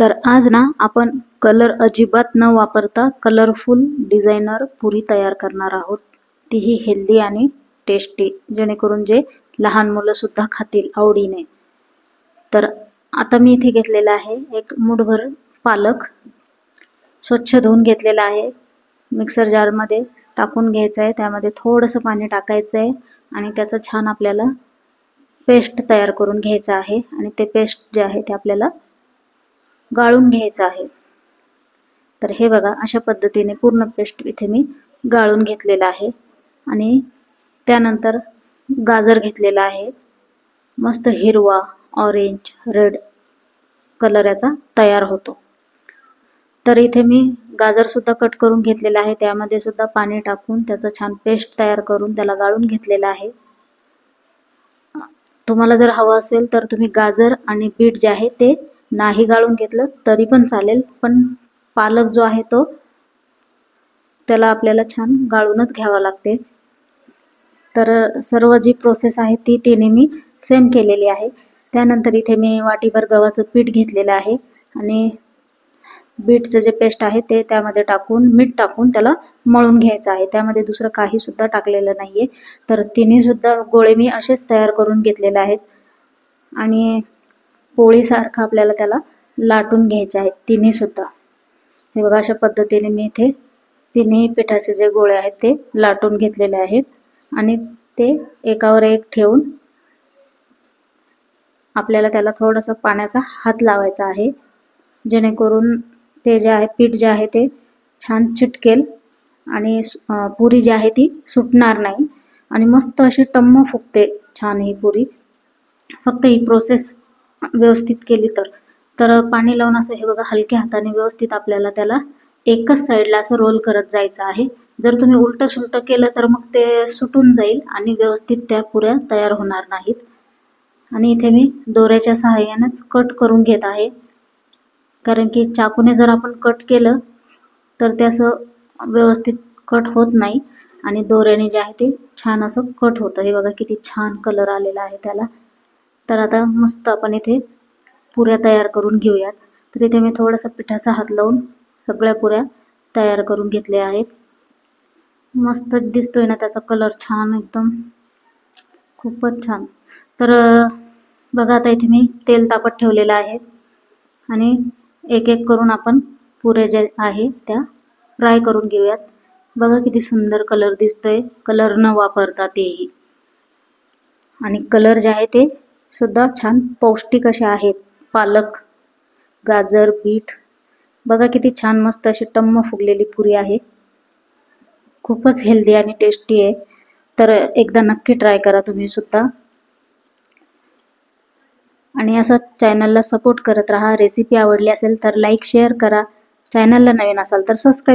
तर आज ना आपण कलर अजिबात न वापरता कलरफुल डिझायनर पुरी तयार करणार आहोत, तीही हेल्दी आणि टेस्टी, जेणेकरून जे लहान मुलं सुद्धा खातील आवडीने। तर आता मी इथे घेतलेला आहे एक मुठभर पालक, स्वच्छ धुवून घेतलेला आहे। मिक्सर जार मध्ये टाकून घ्यायचा आहे, त्यामध्ये थोडंसं पाणी टाकायचं आहे आणि त्याचं छान आपल्याला पेस्ट तयार करून घ्यायचं आहे। आणि ते पेस्ट जे आहे ते आपल्याला गाळून घ्यायचं आहे। तर हे बघा, अशा पद्धतीने पूर्ण पेस्ट इथे मी गाळून घेतलेला आहे। आणि त्यानंतर गाजर घेतलेला आहे, मस्त हिरवा, ऑरेंज, रेड कलर याचा तयार होतो। तर इथे मी गाजर सुद्धा कट करून घेतलेला आहे, त्यामध्ये सुद्धा पाणी टाकून त्याचं छान पेस्ट तयार करून त्याला गाळून घेतलेला आहे। तुम्हाला जर हवं असेल तर तुम्ही गाजर आणि बीट जे आहे ते नाही गाळून घेतलं तरी पण चालेल, पण पालक जो आहे तो त्याला आपल्याला छान गाळूनच घ्यावा लागते। तर सर्व जी प्रोसेस आहे ती तिने मी सेम केलेली आहे। त्यानंतर इथे मी वाटीभर गव्हाचं पीठ घेतलेलं आहे आणि बीटचं जे पेस्ट आहे ते त्यामध्ये टाकून मीठ टाकून त्याला मळून घ्यायचं आहे। त्यामध्ये दुसरं काही सुद्धा टाकलेलं नाहीये। तर तिन्ही सुद्धा गोळे मी असेच तयार करून घेतलेले आहेत आणि पोळीसारखं आपल्याला त्याला लाटून घ्यायचे आहेत तिन्ही सुद्धा। हे बघा, अशा पद्धतीने मी इथे तिन्ही पिठाचे जे गोळे आहेत ते लाटून घेतलेले आहेत आणि ते एकावर एक ठेवून आपल्याला त्याला थोडंसं पाण्याचा हात लावायचा आहे, जेणेकरून ते जे आहे पीठ जे आहे ते छान चिटकेल आणि पुरी जी आहे ती सुटणार नाही आणि मस्त अशी टम्म फुगते छान ही पुरी। फक्त ही प्रोसेस व्यवस्थित केली तर पाणी लावून असं हे बघा हलक्या हाताने व्यवस्थित आपल्याला त्याला एकच साईडला असं रोल करत जायचं आहे। जर तुम्ही उलट सुलट केलं तर मग ते सुटून जाईल आणि व्यवस्थित त्या पुऱ्या तयार होणार नाहीत। आणि इथे मी दोऱ्याच्या सहाय्यानेच कट करून घेत आहे, कारण की चाकूने जर आपण कट केलं तर ते असं व्यवस्थित कट होत नाही आणि दोऱ्याने जे आहे ते छान असं कट होतं। हे बघा किती छान कलर आलेला आहे त्याला। तर आता मस्त आपण इथे पुऱ्या तयार करून घेऊयात। तर इथे मी थोडासा पिठाचा हात लावून सगळ्या पुऱ्या तयार करून घेतल्या आहेत। मस्त दिसतोय ना त्याचा कलर, छान एकदम, खूपच छान। तर बघा, आता इथे मी तेल तापत ठेवलेलं आहे आणि एक एक करून आपण पुऱ्या जे आहे त्या फ्राय करून घेऊयात। बघा किती सुंदर कलर दिसतोय, कलर न वापरता तेही। आणि कलर जे आहे ते सुद्धा छान पौष्टिक असे आहेत, पालक, गाजर, बीट। बघा किती छान मस्त अशी टम्म फुगलेली पुरी आहे, खूपच हेल्दी आणि टेस्टी आहे। तर एकदा नक्की ट्राय करा तुम्ही सुद्धा आणि असं चॅनलला सपोर्ट करत राहा। रेसिपी आवडली असेल तर लाईक शेअर करा, चॅनलला नवीन असाल तर सबस्क्राईब